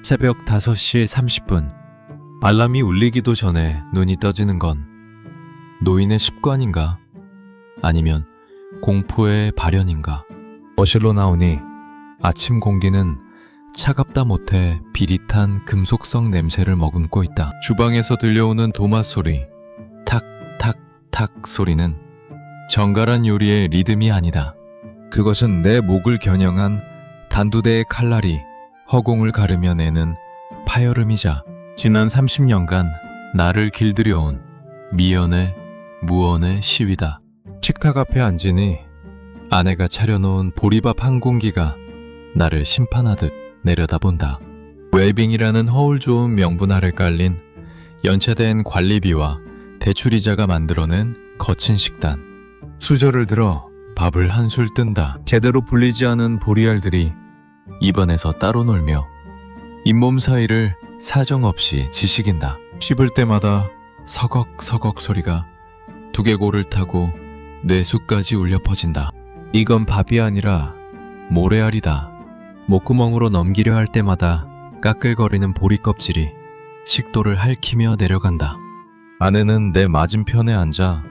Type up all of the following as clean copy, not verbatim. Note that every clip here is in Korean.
새벽 5시 30분. 알람이 울리기도 전에 눈이 떠지는 건 노인의 습관인가? 아니면 공포의 발현인가? 거실로 나오니 아침 공기는 차갑다 못해 비릿한 금속성 냄새를 머금고 있다. 주방에서 들려오는 도마 소리, 탁탁탁 소리는 정갈한 요리의 리듬이 아니다. 그것은 내 목을 겨냥한 단두대의 칼날이 허공을 가르며 내는 파열음이자 지난 30년간 나를 길들여온 미연의 무언의 시위다. 식탁 앞에 앉으니 아내가 차려놓은 보리밥 한 공기가 나를 심판하듯 내려다본다. 웰빙이라는 허울 좋은 명분 아래 깔린 연체된 관리비와 대출이자가 만들어낸 거친 식단. 수저를 들어 밥을 한술 뜬다. 제대로 불리지 않은 보리알들이 입안에서 따로 놀며 잇몸 사이를 사정없이 지식인다. 씹을 때마다 서걱서걱 소리가 두개골을 타고 뇌수까지 울려 퍼진다. 이건 밥이 아니라 모래알이다. 목구멍으로 넘기려 할 때마다 까끌거리는 보리 껍질이 식도를 핥히며 내려간다. 아내는 내 맞은편에 앉아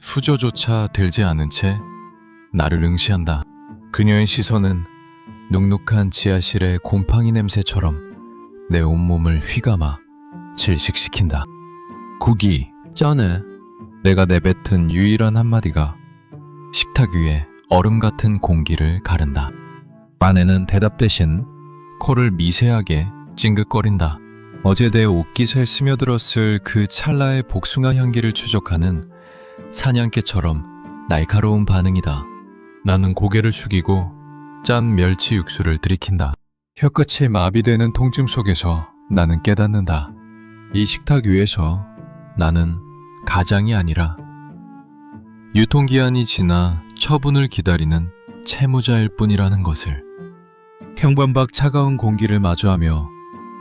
수저조차 들지 않은 채 나를 응시한다. 그녀의 시선은 눅눅한 지하실의 곰팡이 냄새처럼 내 온몸을 휘감아 질식시킨다. 국이 쩌네. 내가 내뱉은 유일한 한마디가 식탁 위에 얼음 같은 공기를 가른다. 아내는 대답 대신 코를 미세하게 찡긋거린다. 어제 내 옷깃에 스며들었을 그 찰나의 복숭아 향기를 추적하는 사냥개처럼 날카로운 반응이다. 나는 고개를 숙이고 짠 멸치 육수를 들이킨다. 혀끝이 마비되는 통증 속에서 나는 깨닫는다. 이 식탁 위에서 나는 가장이 아니라 유통기한이 지나 처분을 기다리는 채무자일 뿐이라는 것을. 평범박 차가운 공기를 마주하며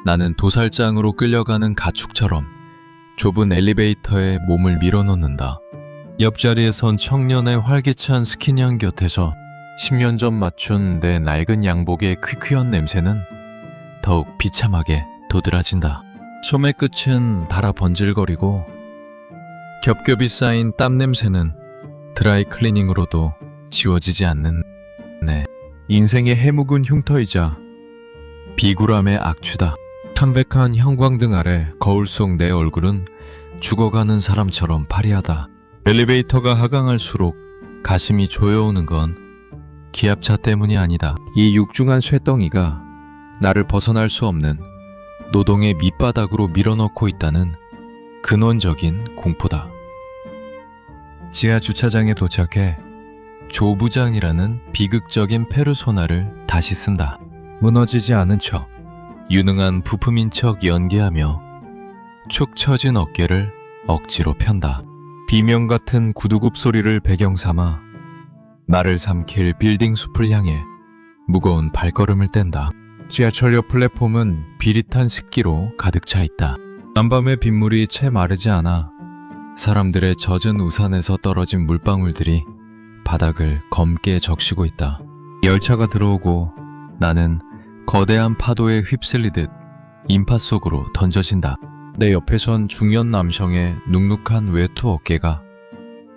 나는 도살장으로 끌려가는 가축처럼 좁은 엘리베이터에 몸을 밀어넣는다. 옆자리에 선 청년의 활기찬 스키냥 곁에서 10년 전 맞춘 내 낡은 양복의 퀴퀴한 냄새는 더욱 비참하게 도드라진다. 소매 끝은 달아 번질거리고 겹겹이 쌓인 땀 냄새는 드라이 클리닝으로도 지워지지 않는 내 인생의 해묵은 흉터이자 비굴함의 악취다. 창백한 형광등 아래 거울 속 내 얼굴은 죽어가는 사람처럼 파리하다. 엘리베이터가 하강할수록 가슴이 조여오는 건 기압차 때문이 아니다. 이 육중한 쇠덩이가 나를 벗어날 수 없는 노동의 밑바닥으로 밀어넣고 있다는 근원적인 공포다. 지하 주차장에 도착해 조 부장이라는 비극적인 페르소나를 다시 쓴다. 무너지지 않은 척, 유능한 부품인 척 연기하며 축 처진 어깨를 억지로 편다. 비명 같은 구두굽 소리를 배경 삼아 나를 삼킬 빌딩 숲을 향해 무거운 발걸음을 뗀다. 지하철역 플랫폼은 비릿한 습기로 가득 차 있다. 난밤의 빗물이 채 마르지 않아 사람들의 젖은 우산에서 떨어진 물방울들이 바닥을 검게 적시고 있다. 열차가 들어오고 나는 거대한 파도에 휩쓸리듯 인파 속으로 던져진다. 내 옆에 선 중년 남성의 눅눅한 외투 어깨가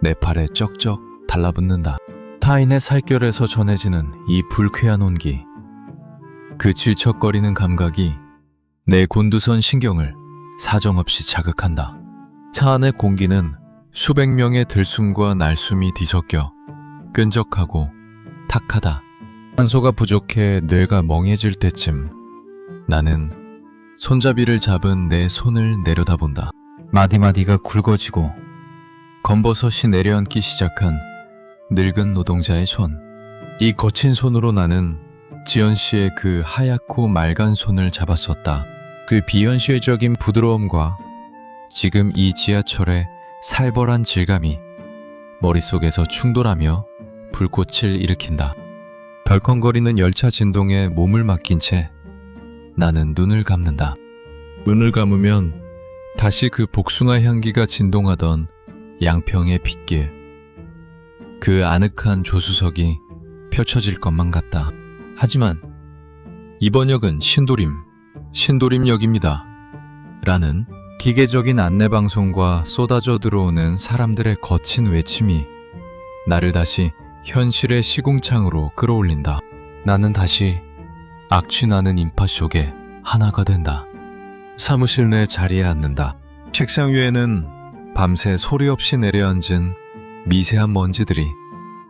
내 팔에 쩍쩍 달라붙는다. 타인의 살결에서 전해지는 이 불쾌한 온기, 그 질척거리는 감각이 내 곤두선 신경을 사정없이 자극한다. 차 안의 공기는 수백 명의 들숨과 날숨이 뒤섞여 끈적하고 탁하다. 산소가 부족해 뇌가 멍해질 때쯤 나는 손잡이를 잡은 내 손을 내려다본다. 마디마디가 굵어지고 검버섯이 내려앉기 시작한 늙은 노동자의 손. 이 거친 손으로 나는 지연 씨의 그 하얗고 맑은 손을 잡았었다. 그 비현실적인 부드러움과 지금 이 지하철의 살벌한 질감이 머릿속에서 충돌하며 불꽃을 일으킨다. 덜컹거리는 열차 진동에 몸을 맡긴 채 나는 눈을 감는다. 눈을 감으면 다시 그 복숭아 향기가 진동하던 양평의 빗길, 그 아늑한 조수석이 펼쳐질 것만 같다. 하지만 이번 역은 신도림, 신도림역입니다. 라는 기계적인 안내방송과 쏟아져 들어오는 사람들의 거친 외침이 나를 다시 현실의 시궁창으로 끌어올린다. 나는 다시 악취나는 인파 속에 하나가 된다. 사무실 내 자리에 앉는다. 책상 위에는 밤새 소리 없이 내려앉은 미세한 먼지들이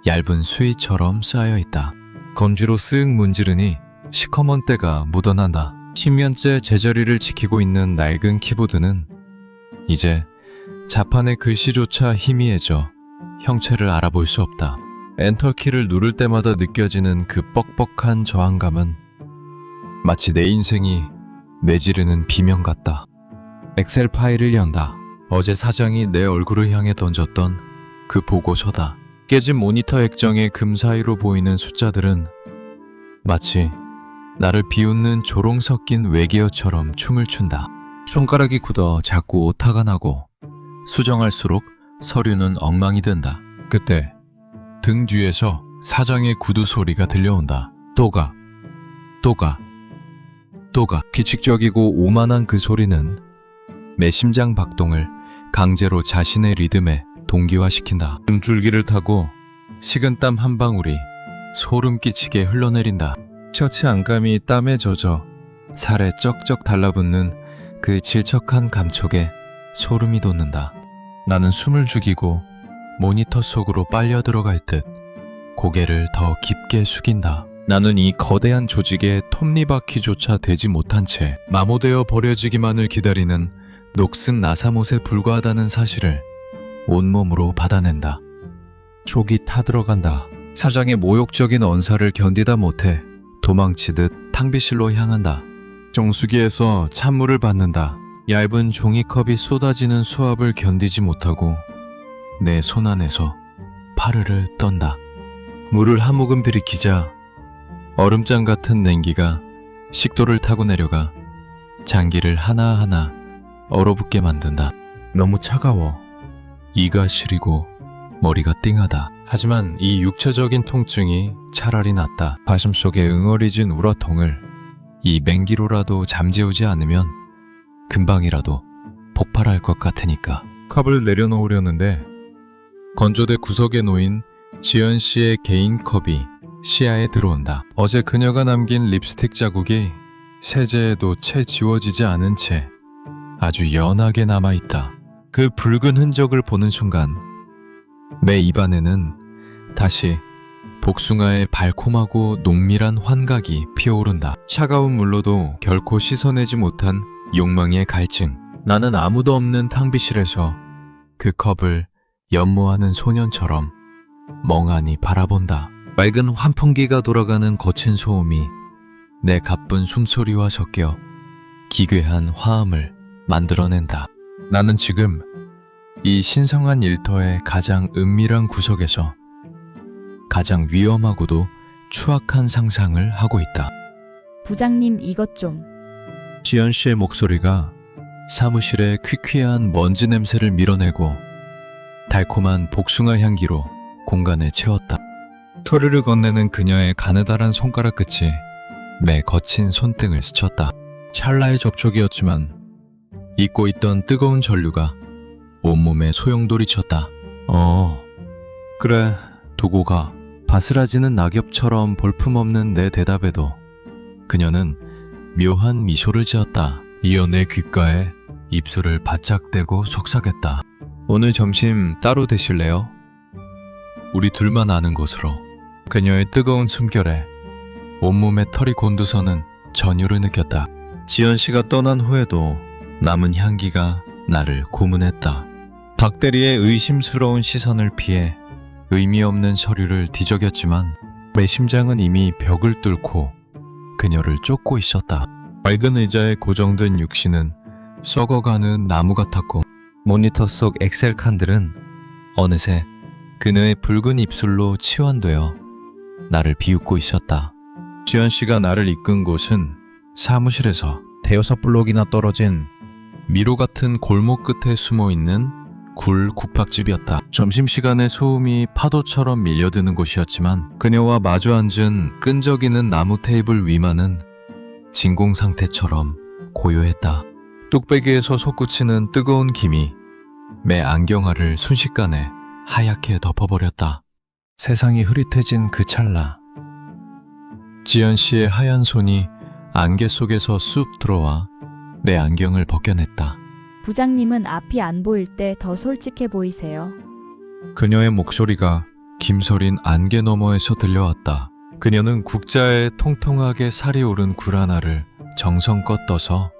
얇은 수위처럼 쌓여 있다. 건지로 쓱 문지르니 시커먼 때가 묻어난다. 10년째 제자리를 지키고 있는 낡은 키보드는 이제 자판의 글씨조차 희미해져 형체를 알아볼 수 없다. 엔터키를 누를 때마다 느껴지는 그 뻑뻑한 저항감은 마치 내 인생이 내지르는 비명 같다. 엑셀 파일을 연다. 어제 사장이 내 얼굴을 향해 던졌던 그 보고서다. 깨진 모니터 액정의 금 사이로 보이는 숫자들은 마치 나를 비웃는 조롱 섞인 외계어처럼 춤을 춘다. 손가락이 굳어 자꾸 오타가 나고 수정할수록 서류는 엉망이 된다. 그때 등 뒤에서 사장의 구두 소리가 들려온다. 또가 규칙적이고 오만한 그 소리는 내 심장 박동을 강제로 자신의 리듬에 동기화시킨다. 등줄기를 타고 식은땀 한 방울이 소름 끼치게 흘러내린다. 셔츠 안감이 땀에 젖어 살에 쩍쩍 달라붙는 그 질척한 감촉에 소름이 돋는다. 나는 숨을 죽이고 모니터 속으로 빨려 들어갈 듯 고개를 더 깊게 숙인다. 나는 이 거대한 조직의 톱니바퀴조차 되지 못한 채 마모되어 버려지기만을 기다리는 녹슨 나사못에 불과하다는 사실을 온몸으로 받아낸다. 족이 타들어간다. 사장의 모욕적인 언사를 견디다 못해 도망치듯 탕비실로 향한다. 정수기에서 찬물을 받는다. 얇은 종이컵이 쏟아지는 수압을 견디지 못하고 내 손 안에서 파르르 떤다. 물을 한 모금 들이키자 얼음장 같은 냉기가 식도를 타고 내려가 장기를 하나하나 얼어붙게 만든다. 너무 차가워. 이가 시리고 머리가 띵하다. 하지만 이 육체적인 통증이 차라리 낫다. 가슴속에 응어리진 우라통을 이 맹기로라도 잠재우지 않으면 금방이라도 폭발할 것 같으니까. 컵을 내려놓으려는데 건조대 구석에 놓인 지연 씨의 개인 컵이 시야에 들어온다. 어제 그녀가 남긴 립스틱 자국이 세제에도 채 지워지지 않은 채 아주 연하게 남아있다. 그 붉은 흔적을 보는 순간 내 입안에는 다시 복숭아의 달콤하고 농밀한 환각이 피어오른다. 차가운 물로도 결코 씻어내지 못한 욕망의 갈증. 나는 아무도 없는 탕비실에서 그 컵을 연모하는 소년처럼 멍하니 바라본다. 맑은 환풍기가 돌아가는 거친 소음이 내 가쁜 숨소리와 섞여 기괴한 화음을 만들어낸다. 나는 지금 이 신성한 일터의 가장 은밀한 구석에서 가장 위험하고도 추악한 상상을 하고 있다. 부장님 이것 좀. 지연 씨의 목소리가 사무실의 퀴퀴한 먼지 냄새를 밀어내고 달콤한 복숭아 향기로 공간을 채웠다. 소리를 건네는 그녀의 가느다란 손가락 끝이 내 거친 손등을 스쳤다. 찰나의 접촉이었지만 잊고 있던 뜨거운 전류가 온몸에 소용돌이쳤다. 그래, 두고 가. 바스라지는 낙엽처럼 볼품없는 내 대답에도 그녀는 묘한 미소를 지었다. 이어 내 귓가에 입술을 바짝 대고 속삭였다. 오늘 점심 따로 드실래요? 우리 둘만 아는 곳으로. 그녀의 뜨거운 숨결에 온몸에 털이 곤두서는 전율을 느꼈다. 지연 씨가 떠난 후에도 남은 향기가 나를 고문했다. 박대리의 의심스러운 시선을 피해 의미 없는 서류를 뒤적였지만 내 심장은 이미 벽을 뚫고 그녀를 쫓고 있었다. 맑은 의자에 고정된 육신은 썩어가는 나무 같았고 모니터 속 엑셀 칸들은 어느새 그녀의 붉은 입술로 치환되어 나를 비웃고 있었다. 지연 씨가 나를 이끈 곳은 사무실에서 대여섯 블록이나 떨어진 미로 같은 골목 끝에 숨어있는 굴 국밥집이었다. 점심시간에 소음이 파도처럼 밀려드는 곳이었지만 그녀와 마주 앉은 끈적이는 나무 테이블 위만은 진공 상태처럼 고요했다. 뚝배기에서 솟구치는 뜨거운 김이 매 안경알을 순식간에 하얗게 덮어버렸다. 세상이 흐릿해진 그 찰나, 지연 씨의 하얀 손이 안개 속에서 쑥 들어와 내 안경을 벗겨냈다. 부장님은 앞이 안 보일 때 더 솔직해 보이세요. 그녀의 목소리가 김서린 안개 너머에서 들려왔다. 그녀는 국자에 통통하게 살이 오른 굴 하나를 정성껏 떠서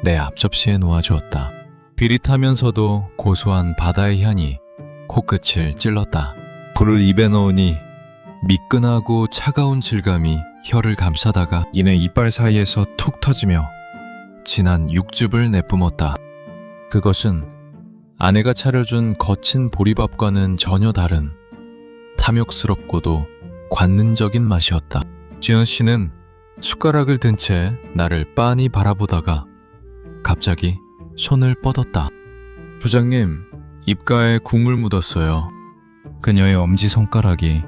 내 앞접시에 놓아주었다. 비릿하면서도 고소한 바다의 향이 코끝을 찔렀다. 굴을 입에 넣으니 미끈하고 차가운 질감이 혀를 감싸다가 이내 이빨 사이에서 툭 터지며 진한 육즙을 내뿜었다. 그것은 아내가 차려준 거친 보리밥과는 전혀 다른 탐욕스럽고도 관능적인 맛이었다. 지연 씨는 숟가락을 든 채 나를 빤히 바라보다가 갑자기 손을 뻗었다. 부장님, 입가에 국물 묻었어요. 그녀의 엄지손가락이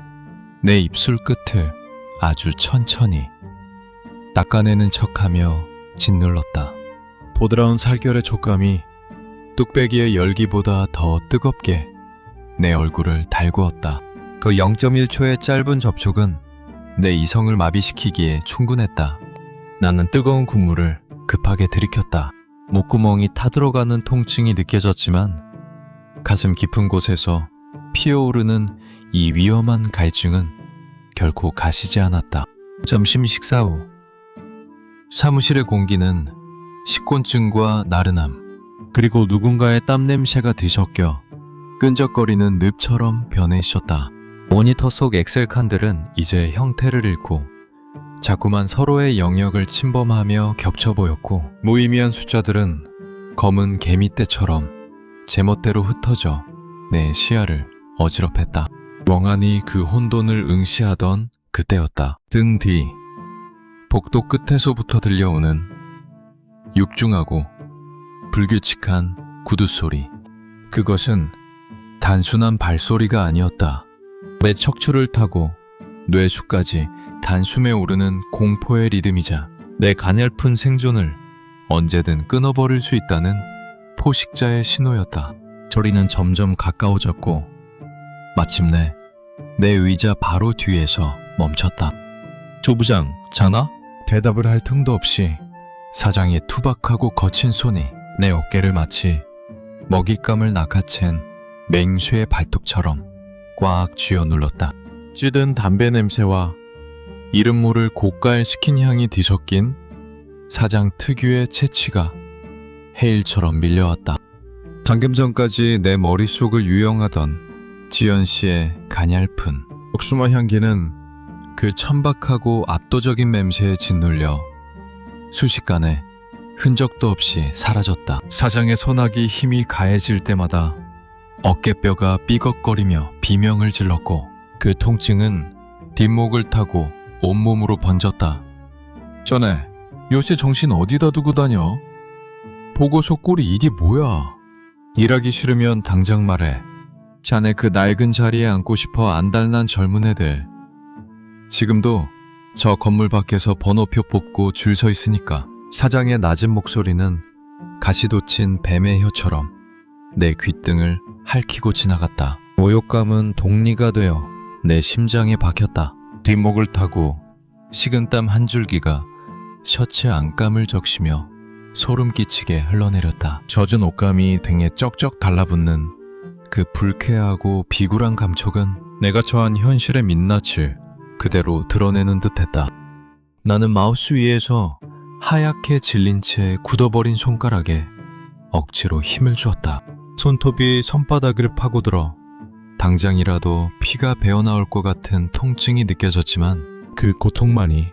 내 입술 끝을 아주 천천히 닦아내는 척하며 짓눌렀다. 보드라운 살결의 촉감이 뚝배기의 열기보다 더 뜨겁게 내 얼굴을 달구었다. 그 0.1초의 짧은 접촉은 내 이성을 마비시키기에 충분했다. 나는 뜨거운 국물을 급하게 들이켰다. 목구멍이 타들어가는 통증이 느껴졌지만 가슴 깊은 곳에서 피어오르는 이 위험한 갈증은 결코 가시지 않았다. 점심 식사 후 사무실의 공기는 식곤증과 나른함, 그리고 누군가의 땀 냄새가 뒤섞여 끈적거리는 늪처럼 변해 있었다. 모니터 속 엑셀 칸들은 이제 형태를 잃고 자꾸만 서로의 영역을 침범하며 겹쳐 보였고, 무의미한 숫자들은 검은 개미떼처럼 제멋대로 흩어져 내 시야를 어지럽혔다. 멍하니 그 혼돈을 응시하던 그때였다. 등 뒤 복도 끝에서부터 들려오는 육중하고 불규칙한 구두 소리. 그것은 단순한 발소리가 아니었다. 내 척추를 타고 뇌수까지 단숨에 오르는 공포의 리듬이자 내 가냘픈 생존을 언제든 끊어버릴 수 있다는 포식자의 신호였다. 소리는 점점 가까워졌고 마침내 내 의자 바로 뒤에서 멈췄다. 조 부장, 자나? 대답을 할 틈도 없이 사장의 투박하고 거친 손이 내 어깨를 마치 먹잇감을 낚아챈 맹수의 발톱처럼 꽉 쥐어 눌렀다. 찌든 담배 냄새와 이름 모를 고가의 치킨 향이 뒤섞인 사장 특유의 채취가 해일처럼 밀려왔다. 방금 전까지 내 머릿속을 유영하던 지연 씨의 가냘픈 복숭아 향기는 그 천박하고 압도적인 맴새에 짓눌려 순식간에 흔적도 없이 사라졌다. 사장의 손아귀 힘이 가해질 때마다 어깨뼈가 삐걱거리며 비명을 질렀고 그 통증은 뒷목을 타고 온몸으로 번졌다. 전에 요새 정신 어디다 두고 다녀? 보고서 꼴이 이게 뭐야? 일하기 싫으면 당장 말해. 자네 그 낡은 자리에 앉고 싶어 안달난 젊은 애들. 지금도 저 건물 밖에서 번호표 뽑고 줄 서 있으니까. 사장의 낮은 목소리는 가시돋친 뱀의 혀처럼 내 귓등을 핥히고 지나갔다. 모욕감은 독리가 되어 내 심장에 박혔다. 뒷목을 타고 식은땀 한 줄기가 셔츠 안감을 적시며 소름 끼치게 흘러내렸다. 젖은 옷감이 등에 쩍쩍 달라붙는 그 불쾌하고 비굴한 감촉은 내가 처한 현실의 민낯을 그대로 드러내는 듯했다. 나는 마우스 위에서 하얗게 질린 채 굳어버린 손가락에 억지로 힘을 주었다. 손톱이 손바닥을 파고들어 당장이라도 피가 배어나올 것 같은 통증이 느껴졌지만 그 고통만이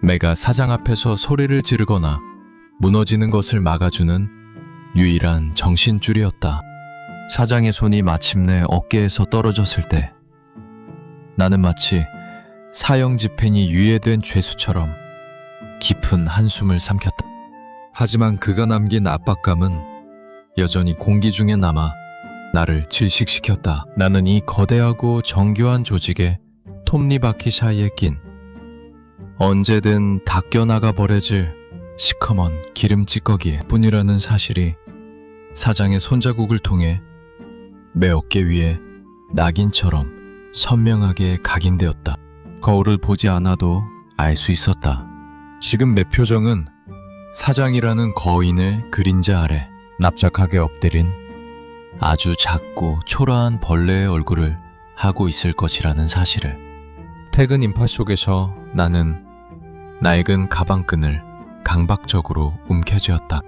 내가 사장 앞에서 소리를 지르거나 무너지는 것을 막아주는 유일한 정신줄이었다. 사장의 손이 마침내 어깨에서 떨어졌을 때 나는 마치 사형 집행이 유예된 죄수처럼 깊은 한숨을 삼켰다. 하지만 그가 남긴 압박감은 여전히 공기 중에 남아 나를 질식시켰다. 나는 이 거대하고 정교한 조직의 톱니바퀴 사이에 낀 언제든 닦여나가 버려질 시커먼 기름 찌꺼기에 뿐이라는 사실이 사장의 손자국을 통해 내 어깨 위에 낙인처럼 선명하게 각인되었다. 거울을 보지 않아도 알 수 있었다. 지금 내 표정은 사장이라는 거인의 그림자 아래 납작하게 엎드린 아주 작고 초라한 벌레의 얼굴을 하고 있을 것이라는 사실을. 퇴근 인파 속에서 나는 낡은 가방끈을 강박적으로 움켜쥐었다.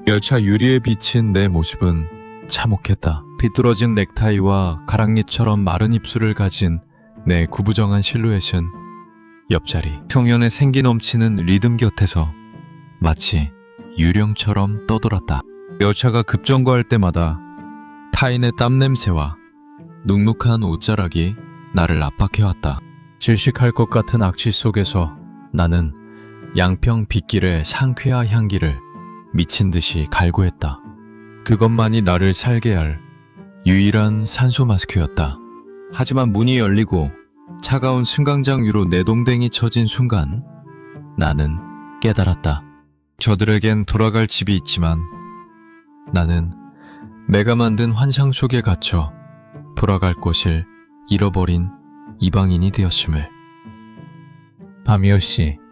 열차 유리에 비친 내 모습은 참혹했다. 비뚤어진 넥타이와 가랑잎처럼 마른 입술을 가진 내 구부정한 실루엣은 옆자리 청년의 생기 넘치는 리듬 곁에서 마치 유령처럼 떠돌았다. 열차가 급정거할 때마다 타인의 땀냄새와 눅눅한 옷자락이 나를 압박해왔다. 질식할 것 같은 악취 속에서 나는 양평 빗길의 상쾌한 향기를 미친 듯이 갈구했다. 그것만이 나를 살게 할 유일한 산소 마스크였다. 하지만 문이 열리고 차가운 승강장 위로 내동댕이 쳐진 순간 나는 깨달았다. 저들에겐 돌아갈 집이 있지만 나는 내가 만든 환상 속에 갇혀 돌아갈 곳을 잃어버린 이방인이 되었음을. 밤 10시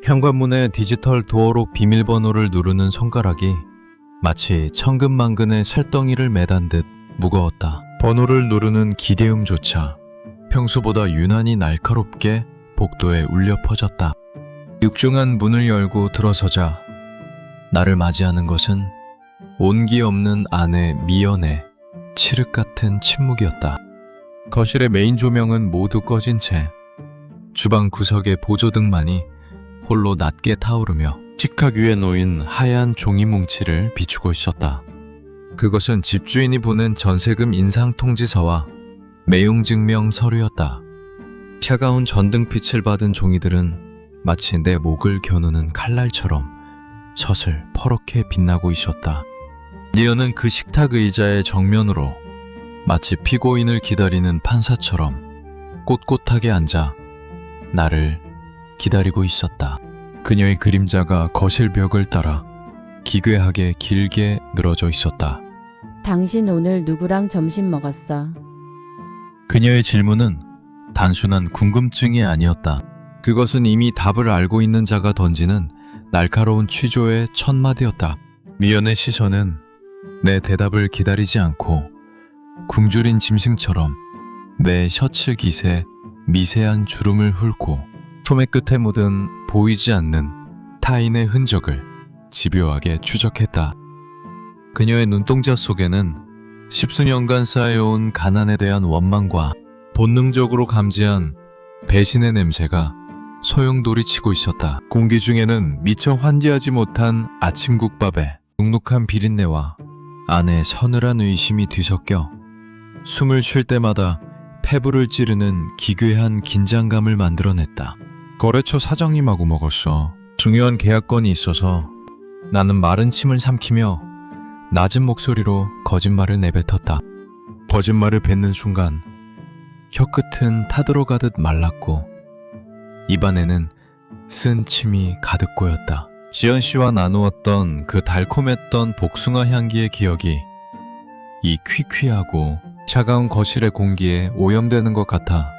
현관문의 디지털 도어록 비밀번호를 누르는 손가락이 마치 천근만근의 쇳덩이를 매단 듯 무거웠다. 번호를 누르는 기대음조차 평소보다 유난히 날카롭게 복도에 울려 퍼졌다. 육중한 문을 열고 들어서자 나를 맞이하는 것은 온기 없는 아내 미연의 칠흑 같은 침묵이었다. 거실의 메인 조명은 모두 꺼진 채 주방 구석의 보조등만이 홀로 낮게 타오르며 식탁 위에 놓인 하얀 종이 뭉치를 비추고 있었다. 그것은 집주인이 보낸 전세금 인상 통지서와 매용증명 서류였다. 차가운 전등빛을 받은 종이들은 마치 내 목을 겨누는 칼날처럼 서슬 퍼렇게 빛나고 있었다. 니어는 그 식탁 의자의 정면으로 마치 피고인을 기다리는 판사처럼 꼿꼿하게 앉아 나를 기다리고 있었다. 그녀의 그림자가 거실 벽을 따라 기괴하게 길게 늘어져 있었다. 당신 오늘 누구랑 점심 먹었어? 그녀의 질문은 단순한 궁금증이 아니었다. 그것은 이미 답을 알고 있는 자가 던지는 날카로운 취조의 첫 마디였다. 미연의 시선은 내 대답을 기다리지 않고 굶주린 짐승처럼 내 셔츠 깃에 미세한 주름을 훑고 소매 끝에 묻은 보이지 않는 타인의 흔적을 집요하게 추적했다. 그녀의 눈동자 속에는 십수년간 쌓여온 가난에 대한 원망과 본능적으로 감지한 배신의 냄새가 소용돌이치고 있었다. 공기 중에는 미처 환기하지 못한 아침국밥에 눅눅한 비린내와 안에 서늘한 의심이 뒤섞여 숨을 쉴 때마다 폐부를 찌르는 기괴한 긴장감을 만들어냈다. 거래처 사장님하고 먹었어. 중요한 계약건이 있어서. 나는 마른 침을 삼키며 낮은 목소리로 거짓말을 내뱉었다. 거짓말을 뱉는 순간 혀끝은 타들어가듯 말랐고 입안에는 쓴 침이 가득 고였다. 지연 씨와 나누었던 그 달콤했던 복숭아 향기의 기억이 이 퀴퀴하고 차가운 거실의 공기에 오염되는 것 같아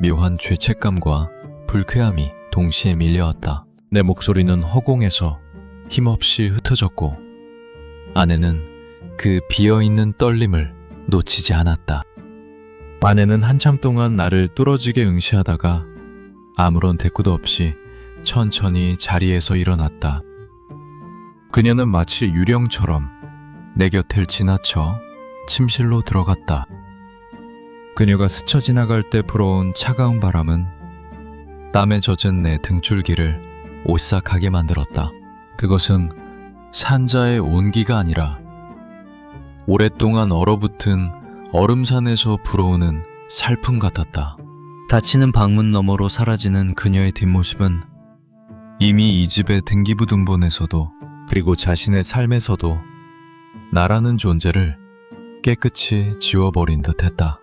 묘한 죄책감과 불쾌함이 동시에 밀려왔다. 내 목소리는 허공에서 힘없이 흩어졌고 아내는 그 비어있는 떨림을 놓치지 않았다. 아내는 한참 동안 나를 뚫어지게 응시하다가 아무런 대꾸도 없이 천천히 자리에서 일어났다. 그녀는 마치 유령처럼 내 곁을 지나쳐 침실로 들어갔다. 그녀가 스쳐 지나갈 때 불어온 차가운 바람은 땀에 젖은 내 등줄기를 오싹하게 만들었다. 그것은 산자의 온기가 아니라 오랫동안 얼어붙은 얼음산에서 불어오는 살풍 같았다. 닫히는 방문 너머로 사라지는 그녀의 뒷모습은 이미 이 집의 등기부등본에서도 그리고 자신의 삶에서도 나라는 존재를 깨끗이 지워버린 듯했다.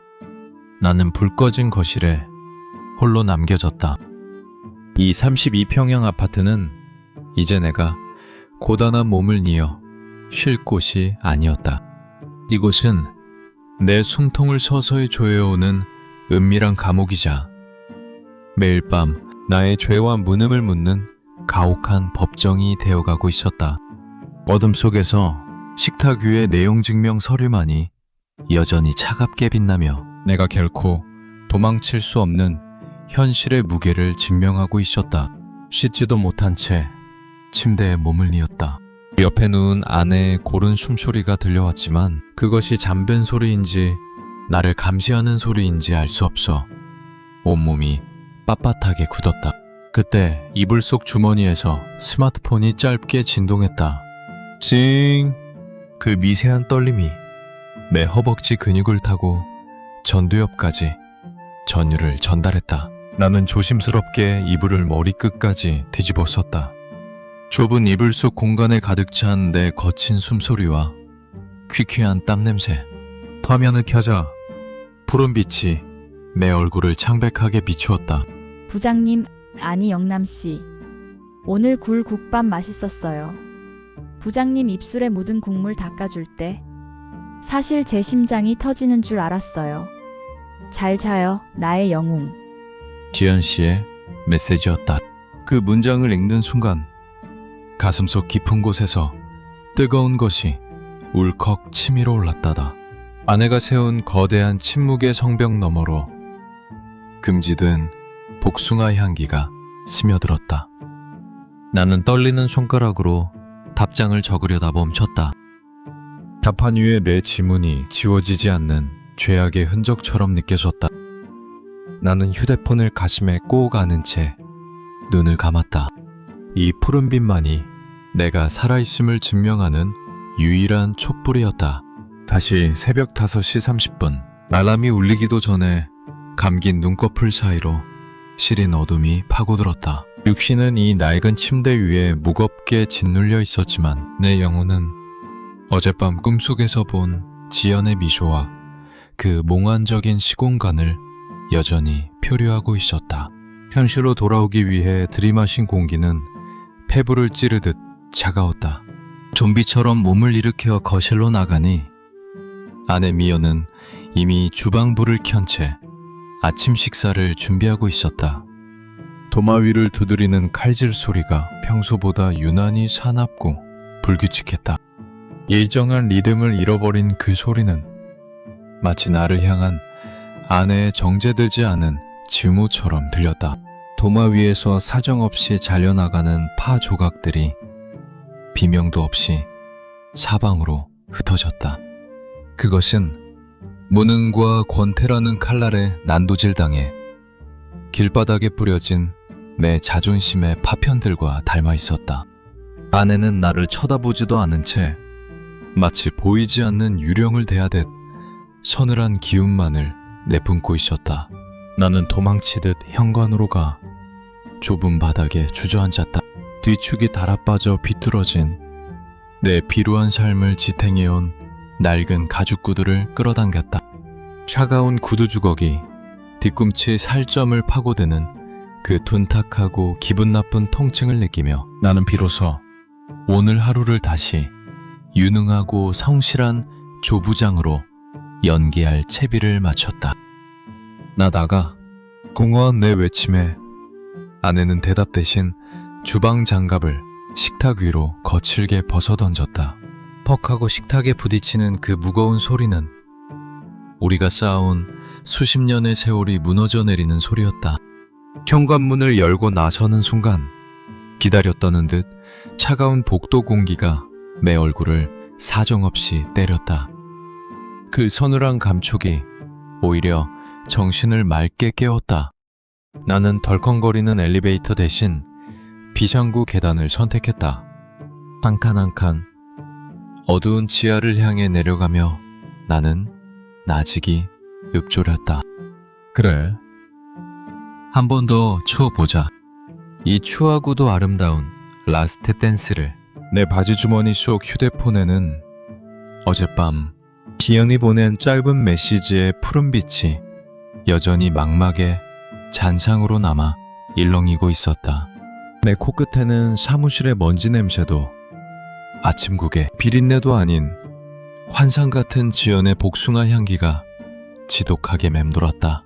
나는 불 꺼진 거실에 홀로 남겨졌다. 이 32평형 아파트는 이제 내가 고단한 몸을 뉘어 쉴 곳이 아니었다. 이곳은 내 숨통을 서서히 조여오는 은밀한 감옥이자 매일 밤 나의 죄와 무능을 묻는 가혹한 법정이 되어가고 있었다. 어둠 속에서 식탁 위의 내용 증명 서류만이 여전히 차갑게 빛나며 내가 결코 도망칠 수 없는 현실의 무게를 증명하고 있었다. 씻지도 못한 채 침대에 몸을 뉘었다. 옆에 누운 아내의 고른 숨소리가 들려왔지만 그것이 잠든 소리인지 나를 감시하는 소리인지 알 수 없어 온몸이 빳빳하게 굳었다. 그때 이불 속 주머니에서 스마트폰이 짧게 진동했다. 찡! 그 미세한 떨림이 내 허벅지 근육을 타고 전두엽까지 전율을 전달했다. 나는 조심스럽게 이불을 머리끝까지 뒤집어 썼다. 좁은 이불 속 공간에 가득 찬 내 거친 숨소리와 퀴퀴한 땀냄새. 화면을 켜자 푸른 빛이 내 얼굴을 창백하게 비추었다. 부장님, 아니 영남씨. 오늘 굴 국밥 맛있었어요. 부장님 입술에 묻은 국물 닦아줄 때 사실 제 심장이 터지는 줄 알았어요. 잘 자요, 나의 영웅. 지연 씨의 메시지였다. 그 문장을 읽는 순간 가슴속 깊은 곳에서 뜨거운 것이 울컥 치밀어 올랐다다. 아내가 세운 거대한 침묵의 성벽 너머로 금지된 복숭아 향기가 스며들었다. 나는 떨리는 손가락으로 답장을 적으려다 멈췄다. 답판 위에 내 지문이 지워지지 않는 죄악의 흔적처럼 느껴졌다. 나는 휴대폰을 가슴에 꼭 안은 채 눈을 감았다. 이 푸른빛만이 내가 살아있음을 증명하는 유일한 촛불이었다. 다시 새벽 5시 30분 알람이 울리기도 전에 감긴 눈꺼풀 사이로 시린 어둠이 파고들었다. 육신은 이 낡은 침대 위에 무겁게 짓눌려 있었지만 내 영혼은 어젯밤 꿈속에서 본 지연의 미소와 그 몽환적인 시공간을 여전히 표류하고 있었다. 현실로 돌아오기 위해 들이마신 공기는 폐부를 찌르듯 차가웠다. 좀비처럼 몸을 일으켜 거실로 나가니 아내 미연은 이미 주방불을 켠 채 아침 식사를 준비하고 있었다. 도마 위를 두드리는 칼질 소리가 평소보다 유난히 사납고 불규칙했다. 일정한 리듬을 잃어버린 그 소리는 마치 나를 향한 아내의 정제되지 않은 즈모처럼 들렸다. 도마 위에서 사정없이 잘려나가는 파 조각들이 비명도 없이 사방으로 흩어졌다. 그것은 무능과 권태라는 칼날에 난도질당해 길바닥에 뿌려진 내 자존심의 파편들과 닮아 있었다. 아내는 나를 쳐다보지도 않은 채 마치 보이지 않는 유령을 대하듯 서늘한 기운만을 내뿜고 있었다. 나는 도망치듯 현관으로 가 좁은 바닥에 주저앉았다. 뒤축이 달아빠져 비뚤어진 내 비루한 삶을 지탱해온 낡은 가죽구두를 끌어당겼다. 차가운 구두 주걱이 뒤꿈치 살점을 파고드는 그 둔탁하고 기분 나쁜 통증을 느끼며 나는 비로소 오늘 하루를 다시 유능하고 성실한 조부장으로 연기할 채비를 마쳤다. 나 나가. 공허한 내 외침에 아내는 대답 대신 주방 장갑을 식탁 위로 거칠게 벗어던졌다. 퍽하고 식탁에 부딪히는 그 무거운 소리는 우리가 쌓아온 수십 년의 세월이 무너져 내리는 소리였다. 현관문을 열고 나서는 순간 기다렸다는 듯 차가운 복도 공기가 내 얼굴을 사정없이 때렸다. 그 서늘한 감촉이 오히려 정신을 맑게 깨웠다. 나는 덜컹거리는 엘리베이터 대신 비상구 계단을 선택했다. 한 칸 한 칸 어두운 지하를 향해 내려가며 나는 나직이 읊조렸다. 그래, 한 번 더 추워보자. 이 추하고도 아름다운 라스트 댄스를. 내 바지 주머니 속 휴대폰에는 어젯밤 지연이 보낸 짧은 메시지의 푸른빛이 여전히 망막에 잔상으로 남아 일렁이고 있었다. 내 코끝에는 사무실의 먼지 냄새도 아침국의 비린내도 아닌 환상 같은 지연의 복숭아 향기가 지독하게 맴돌았다.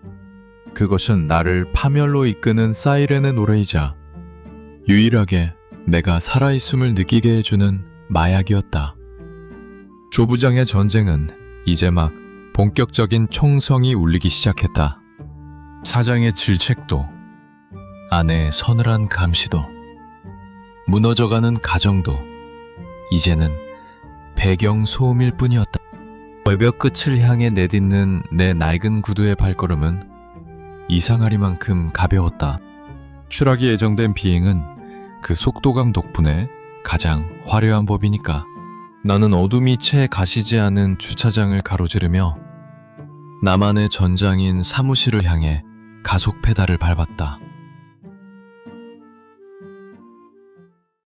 그것은 나를 파멸로 이끄는 사이렌의 노래이자 유일하게 내가 살아있음을 느끼게 해주는 마약이었다. 조부장의 전쟁은 이제 막 본격적인 총성이 울리기 시작했다. 사장의 질책도, 아내의 서늘한 감시도, 무너져가는 가정도 이제는 배경 소음일 뿐이었다. 절벽 끝을 향해 내딛는 내 낡은 구두의 발걸음은 이상하리만큼 가벼웠다. 추락이 예정된 비행은 그 속도감 덕분에 가장 화려한 법이니까. 나는 어둠이 채 가시지 않은 주차장을 가로지르며 나만의 전장인 사무실을 향해 가속 페달을 밟았다.